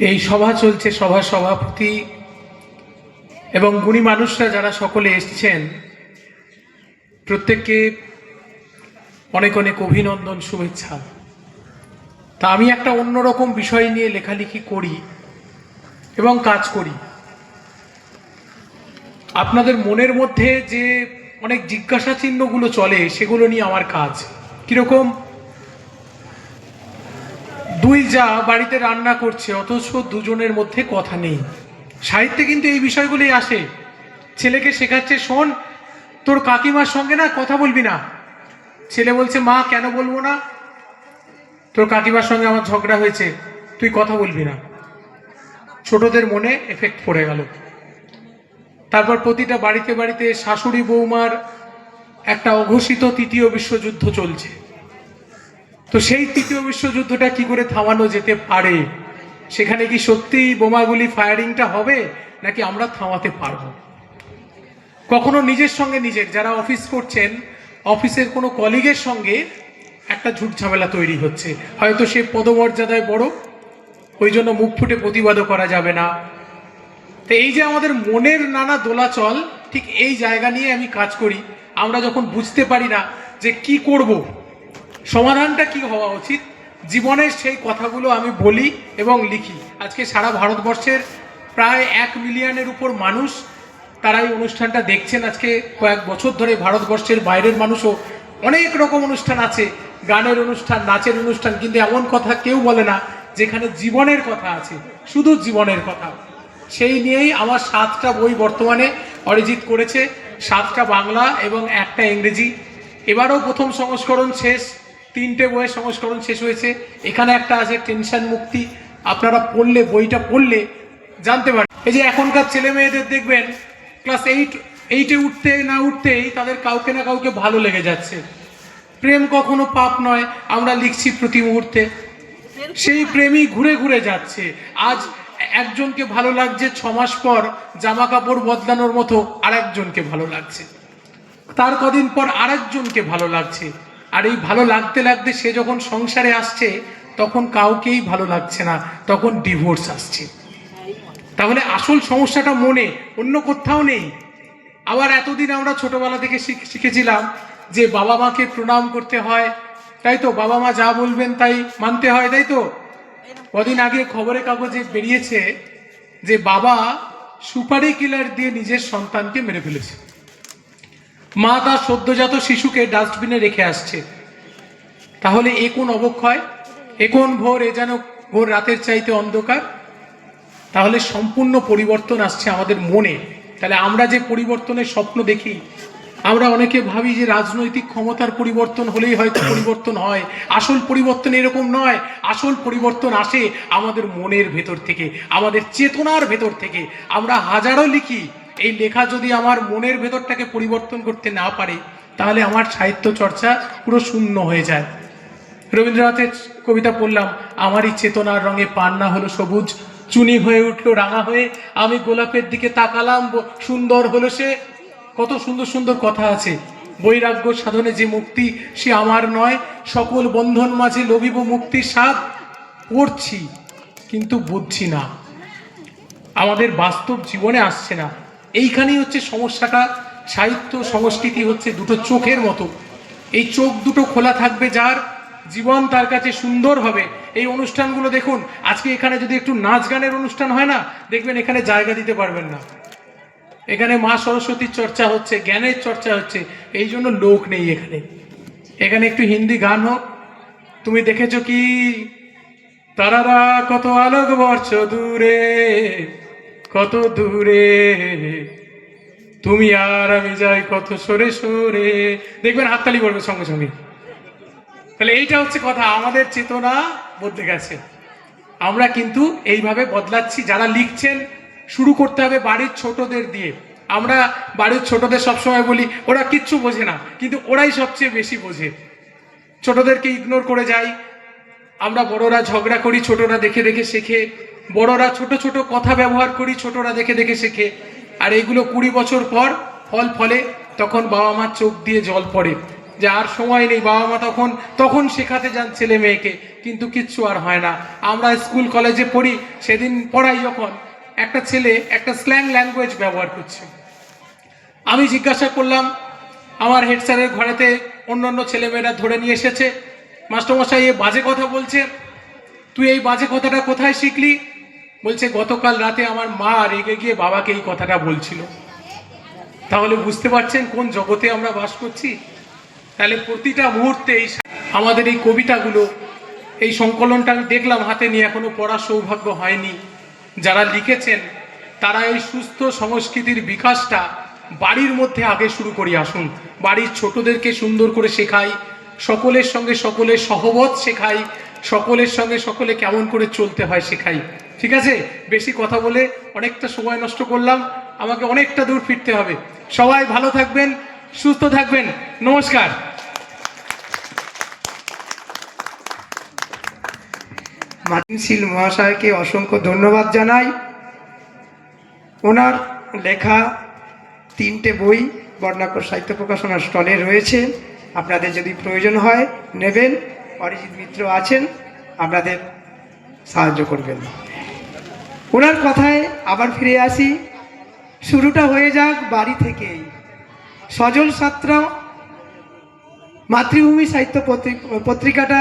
এই সভা চলছে, সভার সভাপতি এবং গুণী মানুষরা যারা সকলে এসছেন প্রত্যেককে অনেক অনেক অভিনন্দন, শুভেচ্ছা। তা আমি একটা অন্যরকম বিষয় নিয়ে লেখালেখি করি এবং কাজ করি। আপনাদের মনের মধ্যে যে অনেক জিজ্ঞাসা চিহ্নগুলো চলে সেগুলো নিয়ে আমার কাজ। কিরকম? দুই যা বাড়িতে রান্না করছে অথচ দুজনের মধ্যে কথা নেই। সাহিত্যে কিন্তু এই বিষয়গুলোই আসে। ছেলেকে শেখাচ্ছে, শোন তোর কাকিমার সঙ্গে না কথা বলবি না। ছেলে বলছে, মা কেন বলবো না? তোর কাকিমার সঙ্গে আমার ঝগড়া হয়েছে, তুই কথা বলবি না। ছোটদের মনে এফেক্ট পড়ে গেল। তারপর প্রতিটা বাড়িতে বাড়িতে শাশুড়ি বৌমার একটা অঘোষিত তৃতীয় বিশ্বযুদ্ধ চলছে। তো সেই তৃতীয় বিশ্বযুদ্ধটা কি করে থামানো যেতে পারে? সেখানে কি সত্যিই বোমাগুলি ফায়ারিংটা হবে, নাকি আমরা থামাতে পারবো? কখনো নিজের সঙ্গে নিজের, যারা অফিস করছেন, অফিসের কোনো কলিগের সঙ্গে একটা ঝুট ঝামেলা তৈরি হচ্ছে। হয়তো সে পদমর্যাদায় বড়, ওই জন্য মুখ ফুটে প্রতিবাদও করা যাবে না। তো এই যে আমাদের মনের নানা দোলাচল, ঠিক এই জায়গা নিয়ে আমি কাজ করি। আমরা যখন বুঝতে পারি না যে কি করব, সমাধানটা কি হওয়া উচিত, জীবনের সেই কথাগুলো আমি বলি এবং লিখি। আজকে সারা ভারতবর্ষের প্রায় 1 মিলিয়নের উপর মানুষ তারা এই অনুষ্ঠানটা দেখছেন। আজকে কয়েক বছর ধরে ভারতবর্ষের বাইরের মানুষও অনেক রকম অনুষ্ঠান আছে, গানের অনুষ্ঠান, নাচের অনুষ্ঠান, কিন্তু এমন কথা কেউ বলে না যেখানে জীবনের কথা আছে, শুধু জীবনের কথা। সেই নিয়েই আমার 7টা বই বর্তমানে অরিজিৎ করেছে, 7টা বাংলা এবং 1টা ইংরেজি। এবারও প্রথম সংস্করণ শেষ, 3টে বইয়ের সংস্করণ শেষ হয়েছে। এখানে একটা আছে টেনশন মুক্তি, আপনারা পড়লে, বইটা পড়লে জানতে পারেন। এই যে এখনকার ছেলে মেয়েদের দেখবেন ক্লাস 8-এ উঠতে না উঠতেই তাদের কাউকে না কাউকে ভালো লেগে যাচ্ছে। প্রেম কখনো পাপ নয়, আমরা লিখছি প্রতি মুহূর্তে। সেই প্রেমই ঘুরে ঘুরে যাচ্ছে। আজ একজনকে ভালো লাগছে, 6 মাস পর জামা কাপড় বদলানোর মতো আরেকজনকে ভালো লাগছে, তার কদিন পর আরেকজনকে ভালো লাগছে। আর এই ভালো লাগতে লাগতে সে যখন সংসারে আসছে তখন কাউকেই ভালো লাগছে না, তখন ডিভোর্স আসছে। তাহলে আসল সমস্যাটা মনে, অন্য কোথাও নেই। আবার এতদিন আমরা ছোটবেলা থেকে শিখেছিলাম যে বাবা মাকে প্রণাম করতে হয়, তাই তো? বাবা মা যা বলবেন তাই মানতে হয়, তাই তো? কদিন আগে খবরের কাগজে বেরিয়েছে যে বাবা সুপারি কিলার দিয়ে নিজের সন্তানকে মেরে ফেলেছে। মা তার সদ্যজাত শিশুকে ডাস্টবিনে রেখে আসছে। তাহলে এ কোন অবক্ষয়, এ কোন ভোর, এ যেন ভোর রাতের চাইতে অন্ধকার। তাহলে সম্পূর্ণ পরিবর্তন আসছে আমাদের মনে। তাহলে আমরা যে পরিবর্তনের স্বপ্ন দেখি, আমরা অনেকে ভাবি যে রাজনৈতিক ক্ষমতার পরিবর্তন হলেই হয়তো পরিবর্তন হয়। আসল পরিবর্তন এরকম নয়। আসল পরিবর্তন আসে আমাদের মনের ভেতর থেকে, আমাদের চেতনার ভেতর থেকে। আমরা হাজারো লিখি, এই লেখা যদি আমার মনের ভেতরটাকে পরিবর্তন করতে না পারে, তাহলে আমার সাহিত্য চর্চা পুরো শূন্য হয়ে যায়। রবীন্দ্রনাথের কবিতা পড়লাম, আমারই চেতনার রঙে পান্না হলো সবুজ, চুনি হয়ে উঠলো রাঙা হয়ে, আমি গোলাপের দিকে তাকালাম, সুন্দর হলো সে। কত সুন্দর সুন্দর কথা আছে। বৈরাগ্য সাধনে যে মুক্তি সে আমার নয়, সকল বন্ধন মাঝে লভিব মুক্তির স্বাদ। পড়ছি কিন্তু বুঝছি না, আমাদের বাস্তব জীবনে আসছে না। এইখানেই হচ্ছে সমস্যাটা। সাহিত্য সংস্কৃতি হচ্ছে দুটো চোখের মতো। এই চোখ দুটো খোলা থাকবে যার, জীবন তার কাছে সুন্দর হবে। এই অনুষ্ঠানগুলো দেখুন, আজকে এখানে যদি একটু নাচ গানের অনুষ্ঠান হয় না, দেখবেন এখানে জায়গা দিতে পারবেন না। এখানে মা সরস্বতীর চর্চা হচ্ছে, জ্ঞানের চর্চা হচ্ছে, এই জন্য লোক নেই এখানে। এখানে একটু হিন্দি গান হোক। তুমি দেখেছো কি তারারা কত আলোক বর্ষ দূরে, কত দূরে, তুমি আর আমি যাই কত সরে সরে, দেখবেন হাততালি পড়বে সঙ্গে সঙ্গে। তাহলে এইটা হচ্ছে কথা, আমাদের চেতনা বদলে গেছে। আমরা কিন্তু এইভাবে বদলাচ্ছি। যারা লিখছেন, শুরু করতে হবে বাড়ির ছোটদের দিয়ে। আমরা বাড়ির ছোটদের সবসময় বলি ওরা কিচ্ছু বোঝে না, কিন্তু ওরাই সবচেয়ে বেশি বোঝে। ছোটদেরকে ইগনোর করে যাই আমরা। বড়রা ঝগড়া করি, ছোটরা দেখে দেখে শেখে। বড়রা ছোট ছোট কথা ব্যবহার করি, ছোটরা দেখে দেখে শেখে। আর এগুলো 20 বছর পর ফল ফলে, তখন বাবা মার চোখ দিয়ে জল পড়ে। যে আর সময় নেই, বাবা মা তখন তখন শেখাতে যান ছেলে মেয়েকে, কিন্তু কিচ্ছু আর হয় না। আমরা স্কুল কলেজে পড়ি, সেদিন পড়াই যখন একটা ছেলে একটা স্ল্যাং ল্যাঙ্গুয়েজ ব্যবহার করছে, আমি জিজ্ঞাসা করলাম, আমার হেড স্যারের ঘরেতে অন্যান্য ছেলেমেয়েরা ধরে নিয়ে এসেছে, মাস্টারমশাই এ বাজে কথা বলছে, তুই এই বাজে কথাটা কোথায় শিখলি? বলছে গতকাল রাতে আমার মা রেগে গিয়ে বাবাকে এই কথাটা বলছিল। তাহলে বুঝতে পারছেন কোন জগতে আমরা বাস করছি। তাহলে প্রতিটা মুহূর্তে আমাদের এই কবিতাগুলো, এই সংকলনটা আমি দেখলাম হাতে নিয়ে, এখনো পড়ার সৌভাগ্য হয়নি। যারা লিখেছেন তারা এই সুস্থ সংস্কৃতির বিকাশটা বাড়ির মধ্যে আগে শুরু করি। আসুন বাড়ির ছোটদেরকে সুন্দর করে শেখাই, সকলের সঙ্গে সকলের সহবত শেখাই, সকলের সঙ্গে সকলে কেমন করে চলতে হয় শেখাই। ঠিক আছে, বেশি কথা বলে অনেকটা সময় নষ্ট করলাম, আমাকে অনেকটা দূর ফিরতে হবে। সবাই ভালো থাকবেন, সুস্থ থাকবেন, নমস্কার। মার্টিন শীল মহাশয়কে অসংখ্য ধন্যবাদ জানাই। ওনার লেখা 3টে বই বর্ণাকর সাহিত্য প্রকাশনার স্টলে রয়েছে, আপনাদের যদি প্রয়োজন হয় নেবেন। অরিজিৎ মিত্র আছেন, আপনাদের সাহায্য করবেন। ওনার কথায় আবার ফিরে আসি, শুরুটা হয়ে যাক বাড়ি থেকেই। সজল সাঁতরা মাতৃভূমি সাহিত্য পত্রিকাটা